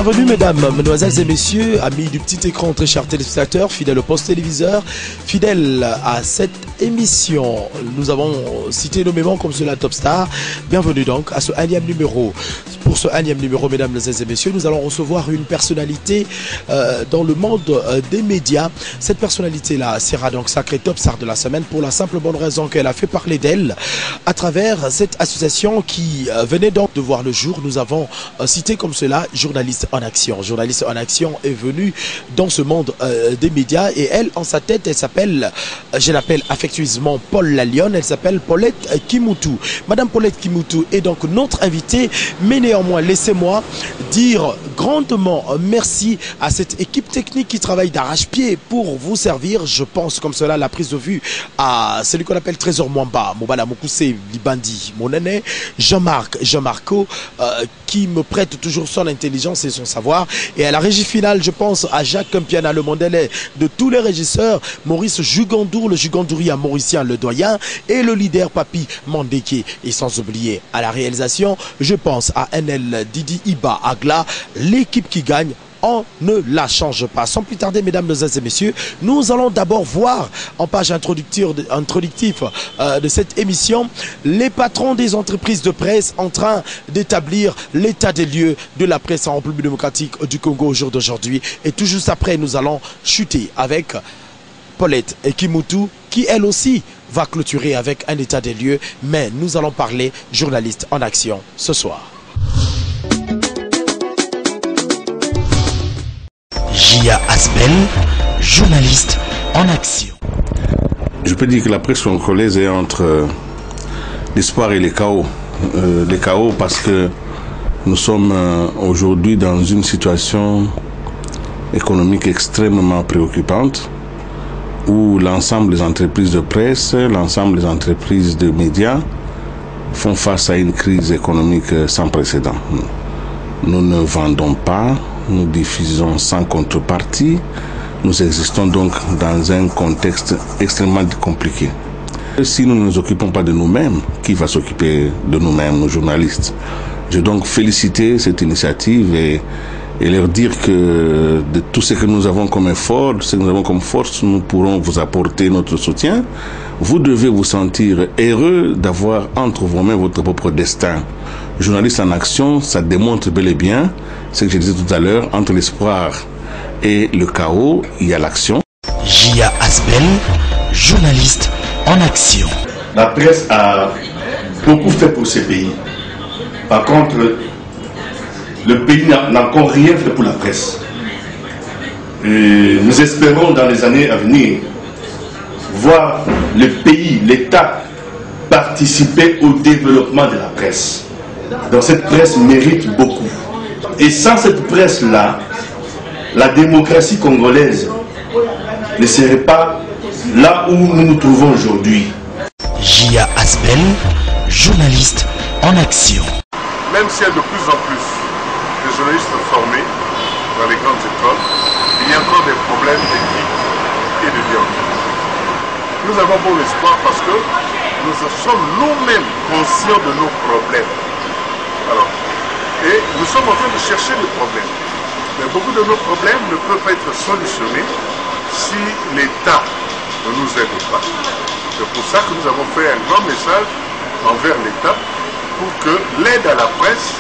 Bienvenue mesdames, mesdemoiselles et messieurs, amis du petit écran, très chers téléspectateurs, fidèles au poste téléviseur, fidèles à cette émission. Nous avons cité nommément comme cela Top Star. Bienvenue donc à ce 1e numéro. Pour ce 1e numéro, mesdames et messieurs, nous allons recevoir une personnalité dans le monde des médias. Cette personnalité-là sera donc sacrée Top Star de la semaine pour la simple bonne raison qu'elle a fait parler d'elle à travers cette association qui venait donc de voir le jour. Nous avons cité comme cela Journaliste en Action. Journaliste en Action est venue dans ce monde des médias et elle, en sa tête, elle s'appelle, je l'appelle affectueusement Paul la Lionne, elle s'appelle Paulette Kimoutou. Madame Paulette Kimoutou est donc notre invitée, mais néanmoins, laissez-moi dire grandement merci à cette équipe technique qui travaille d'arrache-pied pour vous servir. Je pense comme cela la prise de vue à celui qu'on appelle Trésor Mwamba, Mobala Mokuse Libandi, mon aîné, Jean-Marco, qui me prête toujours son intelligence et son savoir. Et à la régie finale, je pense à Jacques Mpiana, le mondelais de tous les régisseurs, Maurice Jugandour, le Jugandourien mauricien, le doyen, et le leader Papi Mandeke. Et sans oublier à la réalisation, je pense à NL Didi Iba Agla, l'équipe qui gagne. On ne la change pas. Sans plus tarder, mesdames et messieurs, nous allons d'abord voir en page introductive de cette émission les patrons des entreprises de presse en train d'établir l'état des lieux de la presse en République démocratique du Congo au jour d'aujourd'hui. Et tout juste après, nous allons chuter avec Paulette Kimoutou qui elle aussi va clôturer avec un état des lieux. Mais nous allons parler journaliste en action ce soir. Jia Asbel, journaliste en action. Je peux dire que la presse congolaise est entre l'espoir et les chaos. Les chaos parce que nous sommes aujourd'hui dans une situation économique extrêmement préoccupante où l'ensemble des entreprises de presse, l'ensemble des entreprises de médias font face à une crise économique sans précédent. Nous ne vendons pas, nous diffusons sans contrepartie, nous existons donc dans un contexte extrêmement compliqué. Si nous ne nous occupons pas de nous-mêmes, qui va s'occuper de nous-mêmes, nos journalistes? Je veux donc féliciter cette initiative et leur dire que de tout ce que nous avons comme effort, ce que nous avons comme force, nous pourrons vous apporter notre soutien. Vous devez vous sentir heureux d'avoir entre vos mains votre propre destin. Journaliste en action, ça démontre bel et bien ce que je disais tout à l'heure, entre l'espoir et le chaos, il y a l'action. Jia Asbel, journaliste en action. La presse a beaucoup fait pour ce pays. Par contre, le pays n'a encore rien fait pour la presse. Et nous espérons dans les années à venir voir le pays, l'État, participer au développement de la presse. Donc cette presse mérite beaucoup. Et sans cette presse-là, la démocratie congolaise ne serait pas là où nous nous trouvons aujourd'hui. Jia Asbel, journaliste en action. Même s'il y a de plus en plus de journalistes formés dans les grandes écoles, il y a encore des problèmes d'éthique et de déontologie. Nous avons bon espoir parce que nous sommes nous-mêmes conscients de nos problèmes. Alors, et nous sommes en train de chercher des problèmes. Mais beaucoup de nos problèmes ne peuvent pas être solutionnés si l'État ne nous aide pas. C'est pour ça que nous avons fait un grand message envers l'État pour que l'aide à la presse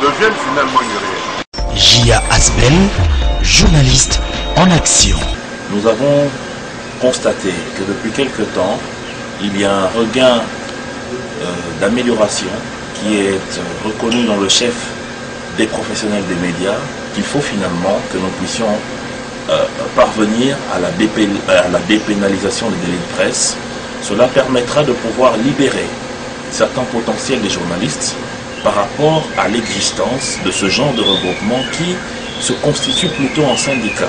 devienne finalement une réalité. Jia Asbel, journaliste en action. Nous avons constaté que depuis quelque temps, il y a un regain d'amélioration qui est reconnu dans le chef des professionnels des médias, qu'il faut finalement que nous puissions parvenir à la dépénalisation des délits de presse. Cela permettra de pouvoir libérer certains potentiels des journalistes par rapport à l'existence de ce genre de regroupement qui se constitue plutôt en syndicat.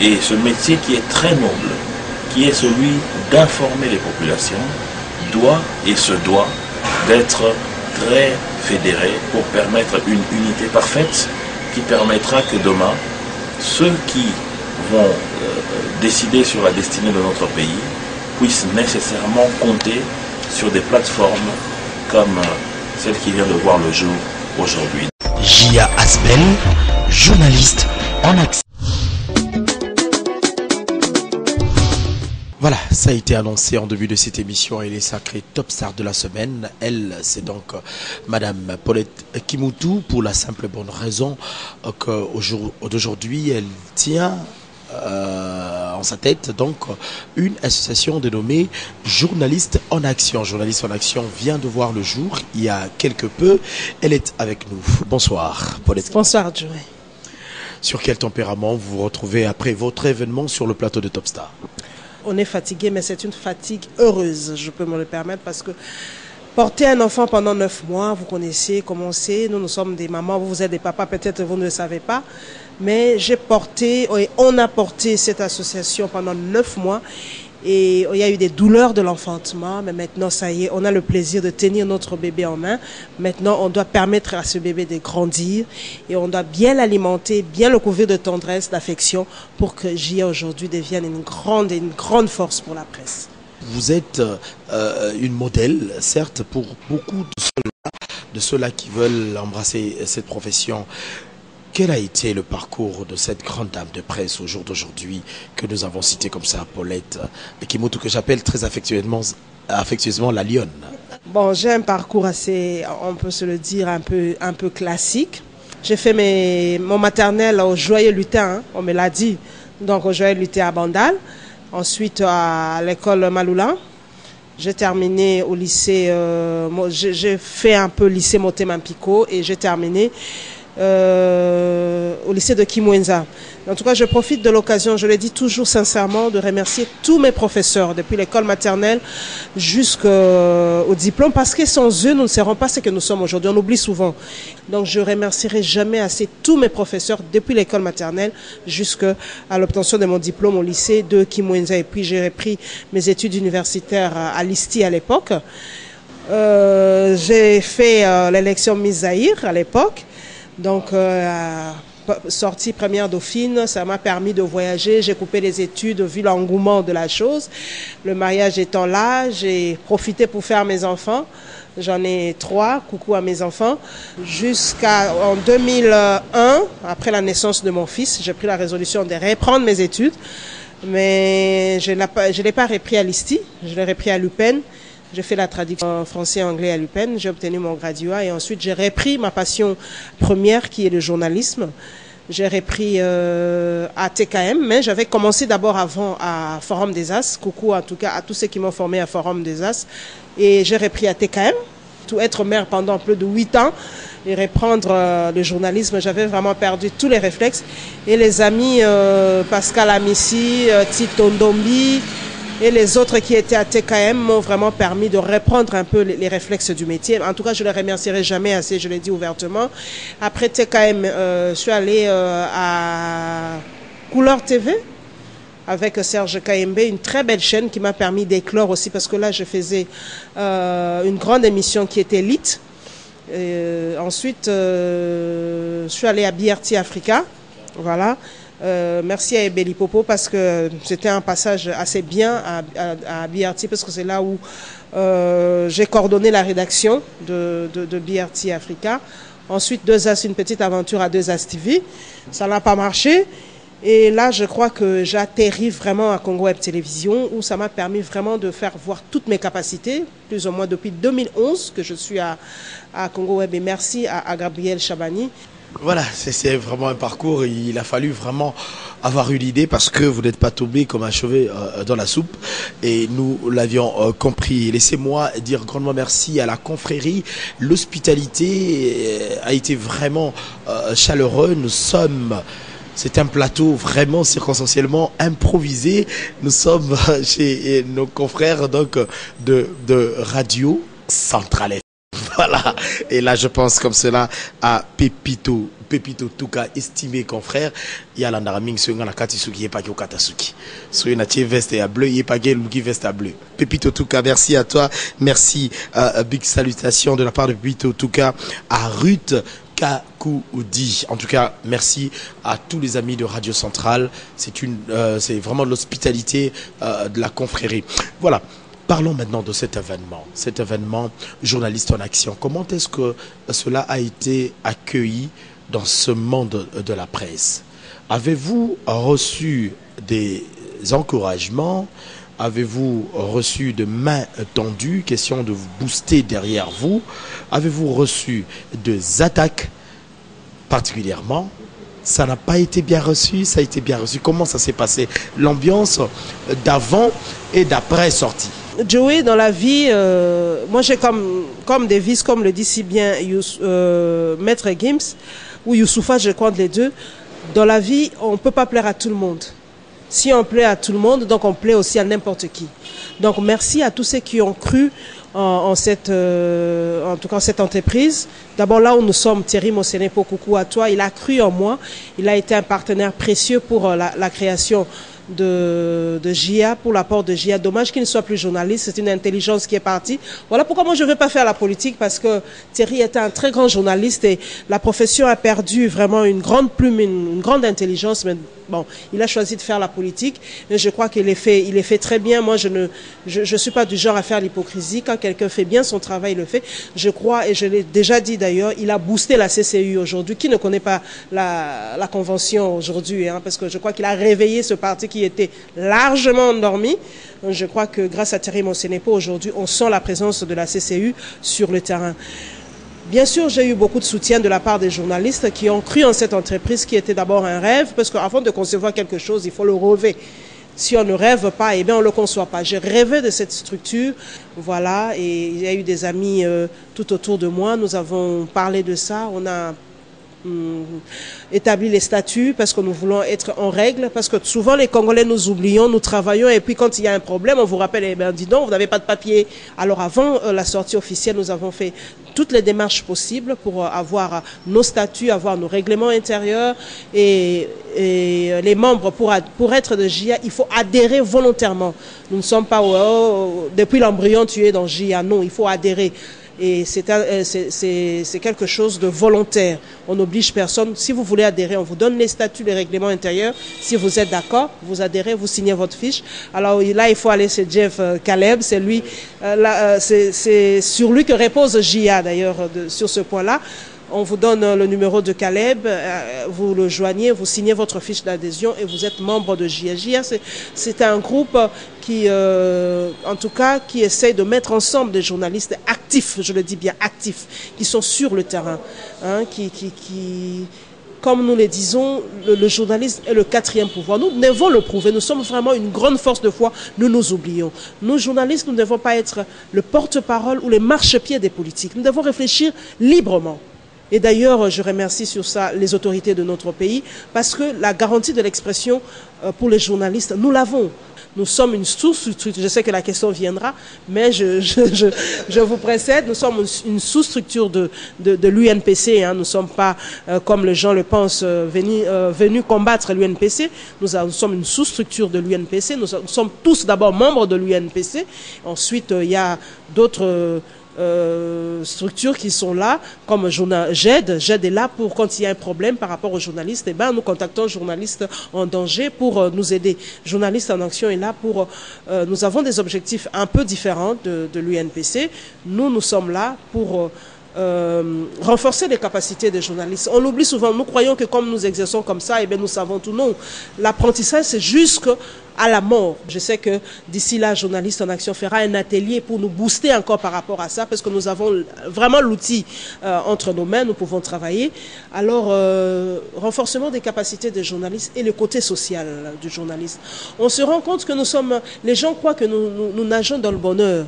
Et ce métier qui est très noble, qui est celui d'informer les populations, doit et se doit d'être très fédéré pour permettre une unité parfaite qui permettra que demain, ceux qui vont décider sur la destinée de notre pays puissent nécessairement compter sur des plateformes comme celle qui vient de voir le jour aujourd'hui. Jia Asbel, journaliste en action. Voilà, ça a été annoncé en début de cette émission. Elle est sacrée top star de la semaine. Elle, c'est donc Madame Paulette Kimoutou, pour la simple et bonne raison qu'aujourd'hui, elle tient en sa tête donc une association dénommée Journalistes en Action. Journalistes en Action vient de voir le jour il y a quelque peu. Elle est avec nous. Bonsoir, Paulette. Bonsoir, Joey. Sur quel tempérament vous vous retrouvez après votre événement sur le plateau de Top Star? On est fatigué, mais c'est une fatigue heureuse, je peux me le permettre, parce que porter un enfant pendant 9 mois, vous connaissez comment c'est, nous sommes des mamans, vous êtes des papas, peut-être vous ne le savez pas, mais j'ai porté, et on a porté cette association pendant 9 mois, et il y a eu des douleurs de l'enfantement, mais maintenant ça y est, on a le plaisir de tenir notre bébé en main. Maintenant, on doit permettre à ce bébé de grandir et on doit bien l'alimenter, bien le couvrir de tendresse, d'affection pour que Jia aujourd'hui devienne une grande force pour la presse. Vous êtes une modèle, certes, pour beaucoup de ceux-là qui veulent embrasser cette profession. Quel a été le parcours de cette grande dame de presse au jour d'aujourd'hui que nous avons citée comme ça, Paulette Kimoutou, que j'appelle très affectueusement la lionne? Bon, j'ai un parcours assez, on peut se le dire, un peu classique. J'ai fait mon maternel au Joyeux Lutin, hein, on me l'a dit, donc au Joyeux Lutin à Bandal. Ensuite à l'école Maloula. J'ai terminé au lycée, j'ai fait un peu lycée Motema-Pico et j'ai terminé au lycée de Kimwenza. En tout cas, je profite de l'occasion, je le dis toujours sincèrement, de remercier tous mes professeurs, depuis l'école maternelle jusqu'au diplôme, parce que sans eux, nous ne serons pas ce que nous sommes aujourd'hui. On oublie souvent. Donc, je remercierai jamais assez tous mes professeurs, depuis l'école maternelle jusqu'à l'obtention de mon diplôme au lycée de Kimwenza. Et puis, j'ai repris mes études universitaires à l'ISTI à l'époque. J'ai fait l'élection Miss Zaïre à l'époque. Donc, sortie première dauphine, ça m'a permis de voyager. J'ai coupé les études vu l'engouement de la chose. Le mariage étant là, j'ai profité pour faire mes enfants. J'en ai 3, coucou à mes enfants. Jusqu'en 2001, après la naissance de mon fils, j'ai pris la résolution de reprendre mes études. Mais je ne l'ai pas repris à l'ISTI, je l'ai repris à l'UPEN. J'ai fait la traduction français-anglais à l'UPEN, j'ai obtenu mon graduat et ensuite j'ai repris ma passion première qui est le journalisme. J'ai repris à TKM, mais j'avais commencé d'abord avant à Forum des As. Coucou en tout cas à tous ceux qui m'ont formé à Forum des As. Et j'ai repris à TKM, tout être mère pendant plus de 8 ans et reprendre le journalisme. J'avais vraiment perdu tous les réflexes. Et les amis Pascal Amissi, Tito Ndombi, et les autres qui étaient à TKM m'ont vraiment permis de reprendre un peu les réflexes du métier. En tout cas, je ne les remercierai jamais assez, je l'ai dit ouvertement. Après TKM, je suis allée à Couleur TV avec Serge Kayembe, une très belle chaîne qui m'a permis d'éclore aussi parce que là, je faisais une grande émission qui était Elite. Ensuite, je suis allée à BRT Africa, voilà. Merci à Ebeli Popo parce que c'était un passage assez bien à BRT parce que c'est là où j'ai coordonné la rédaction de BRT Africa. Ensuite, 2As, une petite aventure à 2As TV. Ça n'a pas marché. Et là, je crois que j'atterris vraiment à Congo Web Télévision où ça m'a permis vraiment de faire voir toutes mes capacités, plus ou moins depuis 2011 que je suis à Congo Web. Et merci à Gabriel Chabani. Voilà, c'est vraiment un parcours. Il a fallu vraiment avoir eu l'idée parce que vous n'êtes pas tombé comme un cheveu dans la soupe et nous l'avions compris. Laissez-moi dire grandement merci à la confrérie. L'hospitalité a été vraiment chaleureux. C'est un plateau vraiment circonstanciellement improvisé. Nous sommes chez nos confrères donc de Radio Centrale. Voilà, et là je pense comme cela à Pepito Tuka, estimé confrère. Il y a l'andaraming sur la katisuki et pas au katasuki. Sur une veste à bleu, il n'y a pas luki veste à bleu. Pepito Tuka, merci à toi, merci, big salutation de la part de Pepito Tuka à Ruth Kakoudi. En tout cas, merci à tous les amis de Radio Centrale. C'est vraiment de l'hospitalité de la confrérie. Voilà. Parlons maintenant de cet événement Journalistes en Action. Comment est-ce que cela a été accueilli dans ce monde de la presse? Avez-vous reçu des encouragements? Avez-vous reçu de mains tendues, question de vous booster derrière vous? Avez-vous reçu des attaques particulièrement? Ça n'a pas été bien reçu, ça a été bien reçu. Comment ça s'est passé? L'ambiance d'avant et d'après sortie. Joey, dans la vie, moi j'ai comme devise, comme le dit si bien Maître Gims, ou Youssoufa, je crois les deux, dans la vie, on ne peut pas plaire à tout le monde. Si on plaît à tout le monde, donc on plaît aussi à n'importe qui. Donc merci à tous ceux qui ont cru en tout cas cette entreprise. D'abord là où nous sommes, Thierry Mosenepo, coucou à toi, il a cru en moi, il a été un partenaire précieux pour la création de JA, pour l'apport de JA. Dommage qu'il ne soit plus journaliste, c'est une intelligence qui est partie. Voilà pourquoi moi je ne veux pas faire la politique, parce que Thierry était un très grand journaliste et la profession a perdu vraiment une grande plume, une grande intelligence. Mais bon, il a choisi de faire la politique, mais je crois qu'il est fait très bien. Moi, je suis pas du genre à faire l'hypocrisie. Quand quelqu'un fait bien son travail, il le fait. Je crois, et je l'ai déjà dit d'ailleurs, il a boosté la CCU aujourd'hui. Qui ne connaît pas la convention aujourd'hui, hein, parce que je crois qu'il a réveillé ce parti qui était largement endormi. Je crois que grâce à Thierry Mosenepo, aujourd'hui, on sent la présence de la CCU sur le terrain. Bien sûr, j'ai eu beaucoup de soutien de la part des journalistes qui ont cru en cette entreprise qui était d'abord un rêve, parce qu'avant de concevoir quelque chose, il faut le rêver. Si on ne rêve pas, eh bien, on ne le conçoit pas. J'ai rêvé de cette structure, voilà, et il y a eu des amis tout autour de moi. Nous avons parlé de ça, on a établi les statuts parce que nous voulons être en règle, parce que souvent les Congolais nous oublions, nous travaillons et puis quand il y a un problème, on vous rappelle, eh bien, dis donc, vous n'avez pas de papier. Alors avant la sortie officielle, nous avons fait toutes les démarches possibles pour avoir nos statuts, avoir nos règlements intérieurs et les membres pour être de JA, il faut adhérer volontairement. Nous ne sommes pas depuis l'embryon tu es dans JA, non, il faut adhérer. Et c'est quelque chose de volontaire. On n'oblige personne. Si vous voulez adhérer, on vous donne les statuts, les règlements intérieurs. Si vous êtes d'accord, vous adhérez, vous signez votre fiche. Alors là, il faut aller chez Jeff Caleb. C'est lui, c'est sur lui que repose JA d'ailleurs sur ce point-là. On vous donne le numéro de Caleb, vous le joignez, vous signez votre fiche d'adhésion et vous êtes membre de JA. JA, c'est un groupe qui, en tout cas, qui essaie de mettre ensemble des journalistes actifs, je le dis bien actifs, qui sont sur le terrain, hein, comme nous le disons, le journalisme est le quatrième pouvoir. Nous devons le prouver. Nous sommes vraiment une grande force de foi. Nous nous oublions. Nous, journalistes, nous ne devons pas être le porte-parole ou les marchepieds des politiques. Nous devons réfléchir librement. Et d'ailleurs, je remercie sur ça les autorités de notre pays parce que la garantie de l'expression pour les journalistes, nous l'avons. Nous sommes une sous-structure, je sais que la question viendra, mais je vous précède, nous sommes une sous-structure de l'UNPC, hein. Nous ne sommes pas, comme les gens le pensent, venus combattre l'UNPC. Nous sommes une sous-structure de l'UNPC, nous sommes tous d'abord membres de l'UNPC, ensuite il y a d'autres structures qui sont là, comme GED est là pour quand il y a un problème par rapport aux journalistes, et ben nous contactons journalistes en danger pour nous aider. Journalistes en action est là pour nous avons des objectifs un peu différents de l'UNPC. Nous sommes là pour renforcer les capacités des journalistes. On oublie souvent, nous croyons que comme nous exerçons comme ça, et bien nous savons tout. Non, l'apprentissage c'est jusqu'à la mort. Je sais que d'ici là, Journalistes en Action fera un atelier pour nous booster encore par rapport à ça, parce que nous avons vraiment l'outil entre nos mains, nous pouvons travailler. Alors, renforcement des capacités des journalistes et le côté social du journaliste. On se rend compte que nous sommes, les gens croient que nous nageons dans le bonheur.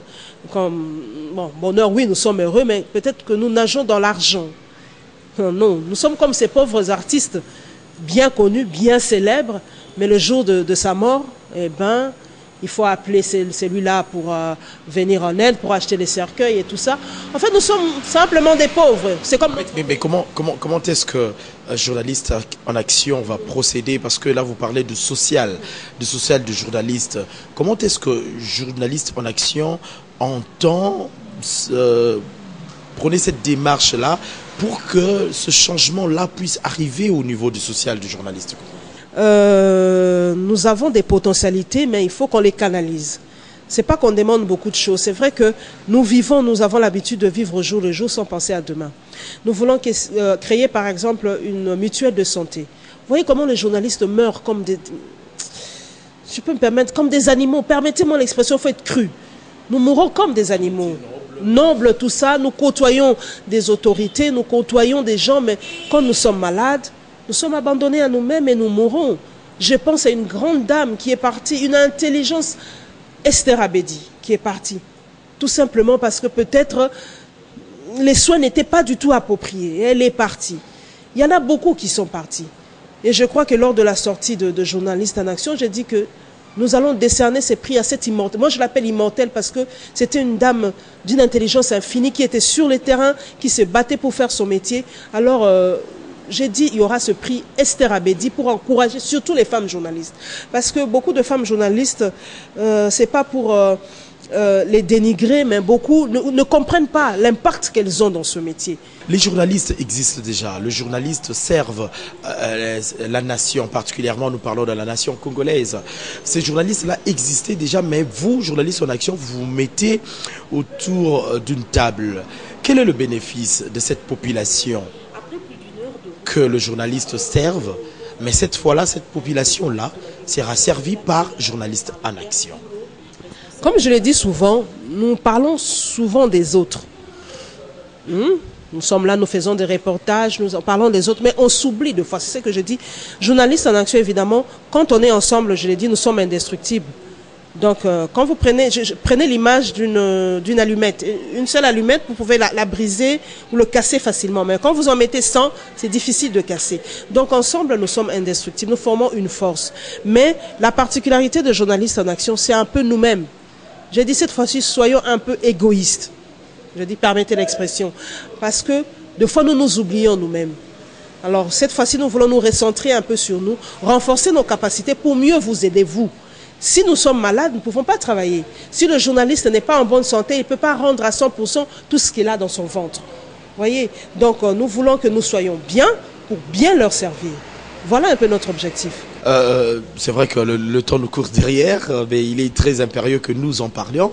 Comme, bon, bonheur, oui, nous sommes heureux, mais peut-être que nous nageons dans l'argent. Non, nous sommes comme ces pauvres artistes, bien connus, bien célèbres, mais le jour de sa mort, eh ben, il faut appeler celui-là pour venir en aide, pour acheter les cercueils et tout ça. En fait, nous sommes simplement des pauvres. C'est comme... Mais comment est-ce que Journaliste en Action va procéder? Parce que là, vous parlez de social du journaliste. Comment est-ce que Journaliste en Action entend prôner cette démarche-là pour que ce changement-là puisse arriver au niveau du social du journaliste? Nous avons des potentialités, mais il faut qu'on les canalise. c'est pas qu'on demande beaucoup de choses. C'est vrai que nous avons l'habitude de vivre au jour le jour sans penser à demain. Nous voulons créer, par exemple, une mutuelle de santé. Vous voyez comment les journalistes meurent comme des... Je peux me permettre, comme des animaux. Permettez-moi l'expression, il faut être cru. Nous mourons comme des animaux. Nobles, tout ça. Nous côtoyons des autorités, nous côtoyons des gens, mais quand nous sommes malades, nous sommes abandonnés à nous-mêmes et nous mourons. Je pense à une grande dame qui est partie, une intelligence, Esther Abedi, qui est partie. Tout simplement parce que peut-être les soins n'étaient pas du tout appropriés. Elle est partie. Il y en a beaucoup qui sont partis. Et je crois que lors de la sortie de Journalistes en Action, j'ai dit que nous allons décerner ces prix à cette immortelle. Moi, je l'appelle immortelle parce que c'était une dame d'une intelligence infinie qui était sur le terrain, qui se battait pour faire son métier. Alors, j'ai dit il y aura ce prix Esther Abedi pour encourager surtout les femmes journalistes. Parce que beaucoup de femmes journalistes, c'est pas pour les dénigrer, mais beaucoup ne comprennent pas l'impact qu'elles ont dans ce métier. Les journalistes existent déjà. Les journalistes servent la nation, particulièrement nous parlons de la nation congolaise. Ces journalistes-là existaient déjà, mais vous, journalistes en action, vous vous mettez autour d'une table. Quel est le bénéfice de cette population que le journaliste serve? Mais cette fois-là, cette population-là sera servie par journalistes en action. Comme je l'ai dit souvent, nous parlons souvent des autres. Nous sommes là, nous faisons des reportages, nous en parlons des autres, mais on s'oublie de fois. C'est ce que je dis. Journalistes en action, évidemment, quand on est ensemble, je l'ai dit, nous sommes indestructibles. Donc, quand vous prenez l'image d'une allumette, une seule allumette, vous pouvez la briser ou le casser facilement. Mais quand vous en mettez 100, c'est difficile de casser. Donc, ensemble, nous sommes indestructibles. Nous formons une force. Mais la particularité de Journalistes en Action, c'est un peu nous-mêmes. J'ai dit cette fois-ci, soyons un peu égoïstes. Je dis, permettez l'expression. Parce que, des fois, nous nous oublions nous-mêmes. Alors, cette fois-ci, nous voulons nous recentrer un peu sur nous, renforcer nos capacités pour mieux vous aider, vous. Si nous sommes malades, nous ne pouvons pas travailler. Si le journaliste n'est pas en bonne santé, il ne peut pas rendre à 100% tout ce qu'il a dans son ventre. Vous voyez? Donc, nous voulons que nous soyons bien pour bien leur servir. Voilà un peu notre objectif. C'est vrai que le temps nous court derrière, mais il est très impérieux que nous en parlions.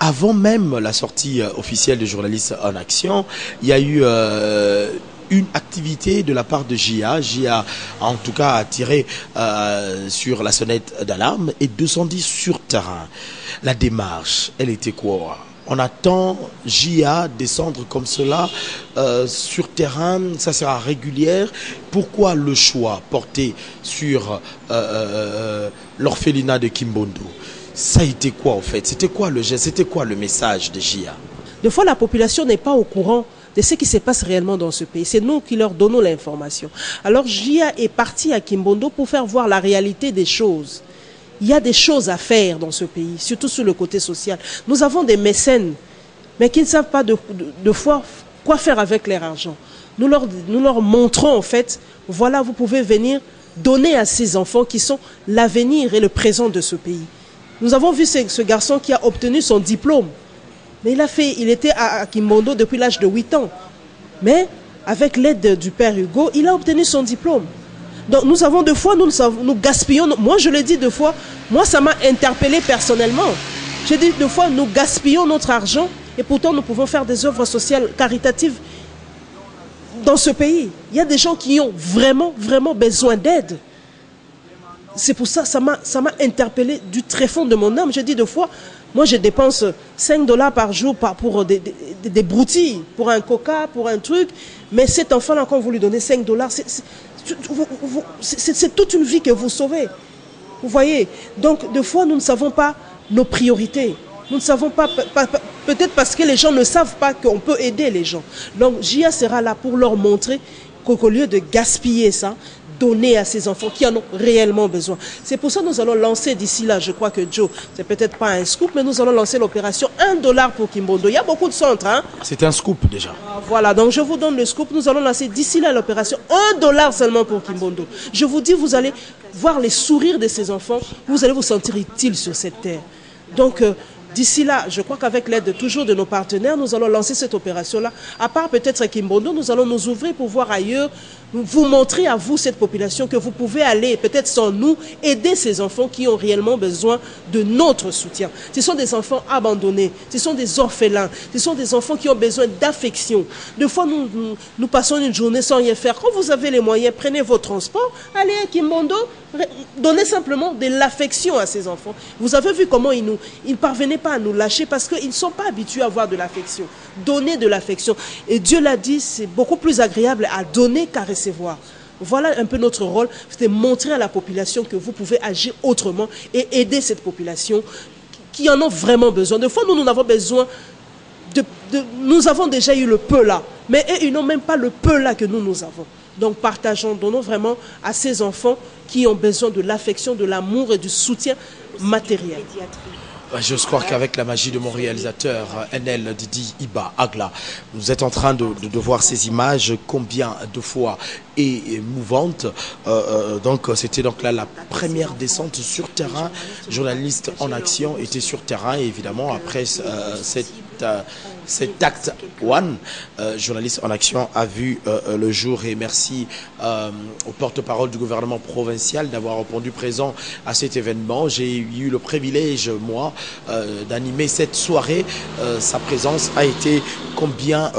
Avant même la sortie officielle de Journalistes en Action, il y a eu une activité de la part de JA. JA, en tout cas, a tiré sur la sonnette d'alarme et 210 sur terrain. La démarche, elle était quoi? On attend JA descendre comme cela sur terrain, ça sera régulière. Pourquoi le choix porté sur l'orphelinat de Kimbondo? Ça a été quoi en fait? C'était quoi le geste? C'était quoi le message de JA? Des fois, la population n'est pas au courant de ce qui se passe réellement dans ce pays. C'est nous qui leur donnons l'information. Alors, JA est parti à Kimbondo pour faire voir la réalité des choses. Il y a des choses à faire dans ce pays, surtout sur le côté social. Nous avons des mécènes, mais qui ne savent pas de fois quoi faire avec leur argent. Nous leur montrons en fait, voilà, vous pouvez venir donner à ces enfants qui sont l'avenir et le présent de ce pays. Nous avons vu ce garçon qui a obtenu son diplôme. Mais il était à Kimbondo depuis l'âge de 8 ans. Mais avec l'aide du père Hugo, il a obtenu son diplôme. Donc nous avons deux fois, nous gaspillons. Moi je le dis deux fois, moi ça m'a interpellé personnellement. J'ai dit deux fois, nous gaspillons notre argent et pourtant nous pouvons faire des œuvres sociales caritatives dans ce pays. Il y a des gens qui ont vraiment, vraiment besoin d'aide. C'est pour ça, ça m'a interpellé du très fond de mon âme. J'ai dit deux fois, moi je dépense 5 $ par jour pour des broutilles, pour un coca, pour un truc. Mais cet enfant-là, quand vous lui donnez 5 $, c'est toute une vie que vous sauvez. Vous voyez? Donc, des fois, nous ne savons pas nos priorités. Nous ne savons pas, peut-être parce que les gens ne savent pas qu'on peut aider les gens. Donc, JA sera là pour leur montrer qu'au lieu de gaspiller ça, donner à ces enfants qui en ont réellement besoin. C'est pour ça que nous allons lancer d'ici là, je crois que Joe, c'est peut-être pas un scoop, mais nous allons lancer l'opération 1 $ pour Kimbondo. Il y a beaucoup de centres. Hein? C'est un scoop déjà. Voilà, donc je vous donne le scoop. Nous allons lancer d'ici là l'opération 1 $ seulement pour Kimbondo. Je vous dis, vous allez voir les sourires de ces enfants, vous allez vous sentir utile sur cette terre. Donc, d'ici là, je crois qu'avec l'aide toujours de nos partenaires, nous allons lancer cette opération-là. À part peut-être Kimbondo, nous allons nous ouvrir pour voir ailleurs. vous montrer à vous, cette population, que vous pouvez aller, peut-être sans nous, aider ces enfants qui ont réellement besoin de notre soutien. Ce sont des enfants abandonnés, ce sont des orphelins, ce sont des enfants qui ont besoin d'affection. Des fois, nous passons une journée sans rien faire. Quand vous avez les moyens, prenez vos transports, allez à Kimbondo, donnez simplement de l'affection à ces enfants. Vous avez vu comment ils ne parvenaient pas à nous lâcher parce qu'ils ne sont pas habitués à avoir de l'affection. Donner de l'affection. Et Dieu l'a dit, c'est beaucoup plus agréable à donner qu'à recevoir. Voilà un peu notre rôle, c'est de montrer à la population que vous pouvez agir autrement et aider cette population qui en ont vraiment besoin. Des fois, nous avons besoin nous avons déjà eu le peu là, mais eux, ils n'ont même pas le peu là que nous avons. Donc partageons, donnons vraiment à ces enfants qui ont besoin de l'affection, de l'amour et du soutien matériel. Je crois qu'avec la magie de mon réalisateur, NL Didi Iba Agla, vous êtes en train de voir ces images, combien de fois émouvantes. Donc c'était donc là la première descente sur terrain. Journaliste en action était sur terrain et évidemment après cet acte one, journaliste en action a vu le jour et merci au porte-parole du gouvernement provincial d'avoir répondu présent à cet événement. J'ai eu le privilège, moi, d'animer cette soirée. Sa présence a été combien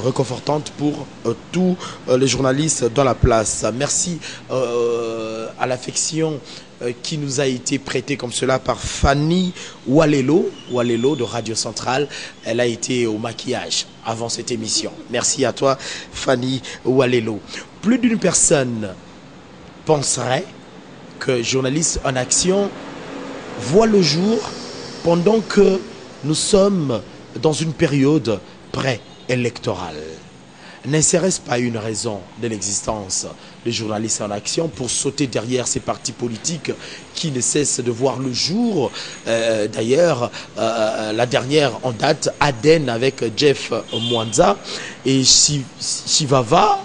réconfortante pour tous les journalistes dans la place. Merci à l'affection qui nous a été prêtée comme cela par Fanny Walelo de Radio Centrale. Elle a été au maquillage avant cette émission. Merci à toi, Fanny Walelo. Plus d'une personne penserait que Journaliste en Action voit le jour pendant que nous sommes dans une période pré-électorale. Ne serait-ce pas une raison de l'existence des journalistes en action pour sauter derrière ces partis politiques qui ne cessent de voir le jour? D'ailleurs, la dernière en date, Aden avec Jeff Mwanza et Chivava,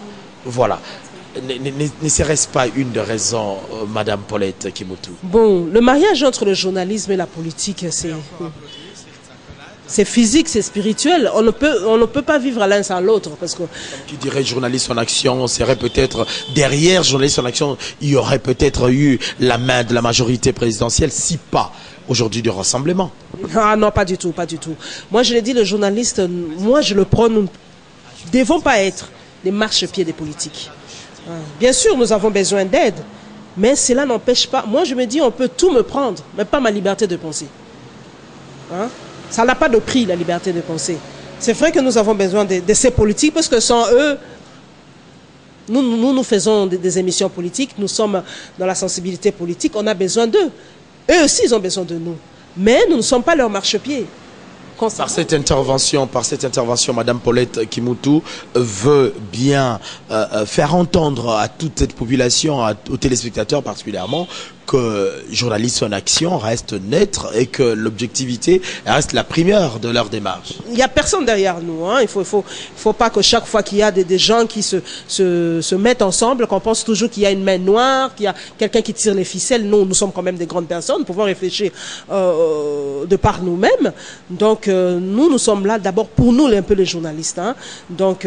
voilà. Ne serait-ce pas une des raisons, Madame Paulette Kimoutou? Bon, le mariage entre le journalisme et la politique, c'est physique, c'est spirituel. On ne peut pas vivre l'un sans l'autre. Parce que... Qui dirait journaliste en action serait peut-être derrière journaliste en action, il y aurait peut-être eu la main de la majorité présidentielle, si pas aujourd'hui du rassemblement. Ah non, pas du tout, pas du tout. Moi, je l'ai dit, le journaliste, moi je le prône, nous ne devons pas être des marchepieds des politiques. Bien sûr, nous avons besoin d'aide, mais cela n'empêche pas. Moi, je me dis, on peut tout me prendre, mais pas ma liberté de penser. Hein? Ça n'a pas de prix, la liberté de penser. C'est vrai que nous avons besoin de ces politiques, parce que sans eux, nous faisons des émissions politiques, nous sommes dans la sensibilité politique, on a besoin d'eux. Eux aussi, ils ont besoin de nous. Mais nous ne sommes pas leurs marchepieds. Par cette intervention, Madame Paulette Kimoutou veut bien faire entendre à toute cette population, aux téléspectateurs particulièrement, que journalistes en action reste neutre et que l'objectivité reste la première de leur démarche. Il n'y a personne derrière nous. Hein. Il faut pas que chaque fois qu'il y a des gens qui se mettent ensemble, qu'on pense toujours qu'il y a une main noire, qu'il y a quelqu'un qui tire les ficelles. Nous sommes quand même des grandes personnes, nous pouvons réfléchir de par nous-mêmes. Donc nous sommes là d'abord pour nous un peu les journalistes. Hein. Donc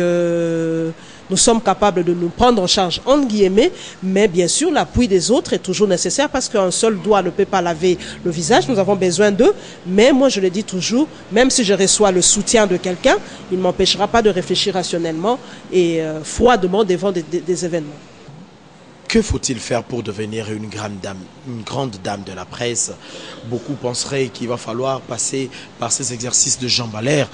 nous sommes capables de nous prendre en charge, entre guillemets, mais bien sûr, l'appui des autres est toujours nécessaire parce qu'un seul doigt ne peut pas laver le visage. Nous avons besoin d'eux, mais moi, je le dis toujours, même si je reçois le soutien de quelqu'un, il ne m'empêchera pas de réfléchir rationnellement et froidement devant des événements. Que faut-il faire pour devenir une grande dame de la presse? Beaucoup penseraient qu'il va falloir passer par ces exercices de Jean Balaire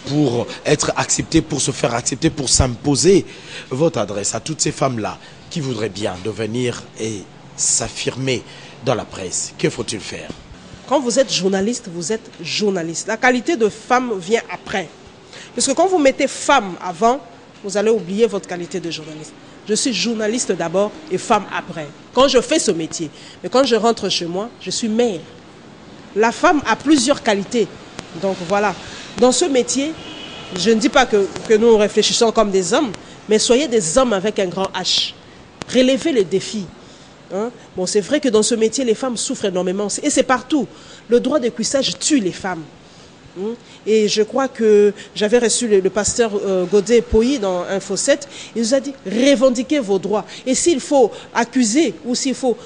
pour être accepté, pour se faire accepter, pour s'imposer. Votre adresse à toutes ces femmes-là qui voudraient bien devenir et s'affirmer dans la presse, que faut-il faire? Quand vous êtes journaliste, vous êtes journaliste. La qualité de femme vient après. Parce que quand vous mettez femme avant, vous allez oublier votre qualité de journaliste. Je suis journaliste d'abord et femme après. Quand je fais ce métier, mais quand je rentre chez moi, je suis mère. La femme a plusieurs qualités. Donc voilà, dans ce métier, je ne dis pas que nous réfléchissons comme des hommes, mais soyez des hommes avec un grand H. Relevez les défis. Hein? Bon, c'est vrai que dans ce métier, les femmes souffrent énormément. Et c'est partout. Le droit de cuissage tue les femmes. Et je crois que j'avais reçu le pasteur Godet Poyi dans Info 7. Il nous a dit, revendiquez vos droits. Et s'il faut accuser ou s'il faut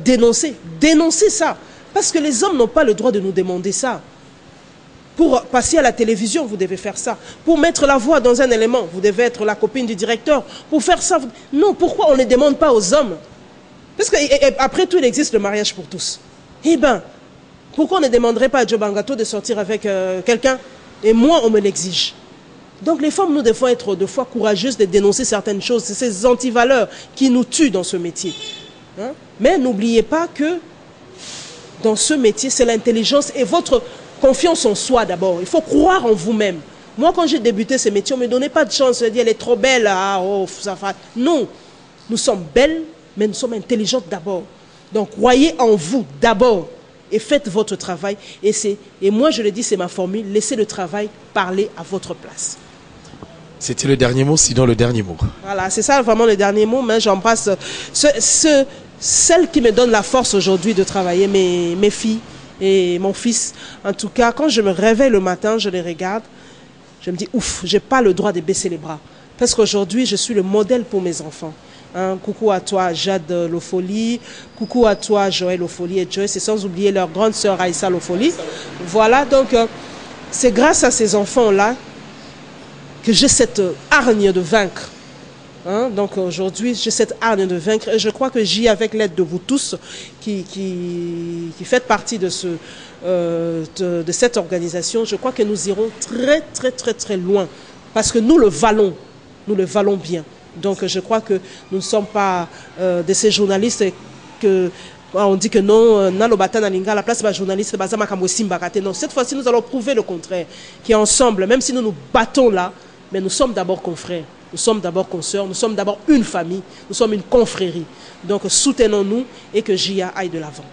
dénoncer, dénoncez ça. Parce que les hommes n'ont pas le droit de nous demander ça. Pour passer à la télévision, vous devez faire ça. Pour mettre la voix dans un élément, vous devez être la copine du directeur. Pour faire ça, non, pourquoi on ne demande pas aux hommes? Parce qu'après tout, il existe le mariage pour tous. Eh bien, pourquoi on ne demanderait pas à Joe Bangato de sortir avec quelqu'un? Et moi, on me l'exige. Donc les femmes, nous devons être de fois courageuses de dénoncer certaines choses. C'est ces antivaleurs qui nous tuent dans ce métier. Hein? Mais n'oubliez pas que dans ce métier, c'est l'intelligence et votre confiance en soi d'abord. Il faut croire en vous-même. Moi, quand j'ai débuté ce métier, on ne me donnait pas de chance. Je dis, elle est trop belle. Ah, oh, ça fait... Non, nous sommes belles, mais nous sommes intelligentes d'abord. Donc, croyez en vous d'abord et faites votre travail. Et moi, je le dis, c'est ma formule. Laissez le travail parler à votre place. C'était le dernier mot, sinon le dernier mot. Voilà, c'est ça vraiment le dernier mot. Mais j'embrasse celle qui me donne la force aujourd'hui de travailler, mes filles et mon fils. En tout cas, quand je me réveille le matin, je les regarde, je me dis, ouf, je n'ai pas le droit de baisser les bras. Parce qu'aujourd'hui, je suis le modèle pour mes enfants. Hein, coucou à toi, Jade Lofoli. Coucou à toi, Joël Lofoli et Joyce. Et sans oublier leur grande sœur, Aïssa Lofoli. Voilà, donc, c'est grâce à ces enfants-là que j'ai cette hargne de vaincre. Hein, donc aujourd'hui, j'ai cette hargne de vaincre et je crois que j'y, avec l'aide de vous tous qui faites partie de cette organisation, je crois que nous irons très loin parce que nous le valons bien. Donc je crois que nous ne sommes pas de ces journalistes que on dit que non, à la place de journaliste, non, cette fois-ci nous allons prouver le contraire, qu'ensemble, même si nous nous battons là, mais nous sommes d'abord confrères. Nous sommes d'abord consoeurs, nous sommes d'abord une famille, nous sommes une confrérie. Donc soutenons-nous et que JIA aille de l'avant.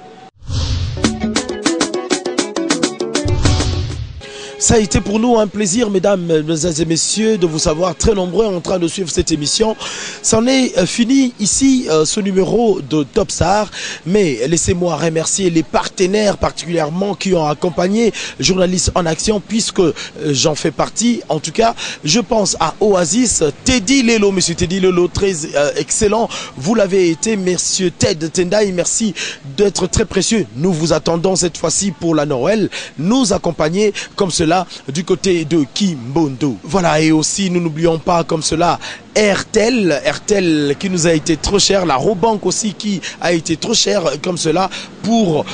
Ça a été pour nous un plaisir, mesdames et messieurs, de vous savoir très nombreux en train de suivre cette émission. C'en est fini ici, ce numéro de Top Star. Mais laissez-moi remercier les partenaires particulièrement qui ont accompagné Journalistes en Action, puisque j'en fais partie. En tout cas, je pense à Oasis, Teddy Lelo, monsieur Teddy Lelo, très excellent. Vous l'avez été, monsieur Ted Tendai, merci d'être très précieux. Nous vous attendons cette fois-ci pour la Noël. Nous accompagner comme cela du côté de Kimbondo. Voilà, et aussi nous n'oublions pas comme cela RTL qui nous a été trop cher, la Robank aussi qui a été trop cher comme cela pour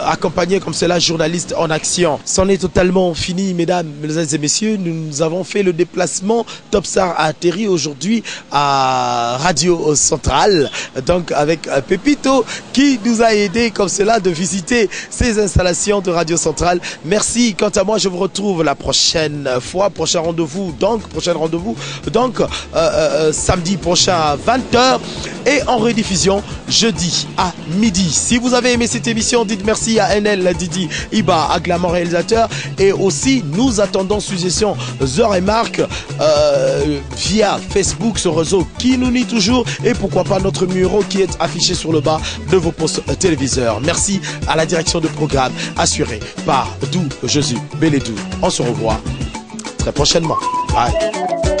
accompagner comme cela Journalistes en Action. C'en est totalement fini, mesdames et messieurs. Nous avons fait le déplacement. Top Star a atterri aujourd'hui à Radio Centrale, donc avec Pépito qui nous a aidé comme cela de visiter ces installations de Radio Centrale. Merci. Quant à moi, je vous retrouve la prochaine fois, prochain rendez-vous donc samedi prochain à 20h et en rediffusion jeudi à midi. Si vous avez aimé cette émission, dites merci à NL, Didi, Iba, Agla, mon réalisateur, et aussi nous attendons suggestions Zor et Marc via Facebook, ce réseau qui nous nie toujours, et pourquoi pas notre numéro qui est affiché sur le bas de vos postes téléviseurs. Merci à la direction de programme assurée par Dou Jésus Bélédou. On se revoit très prochainement. Bye.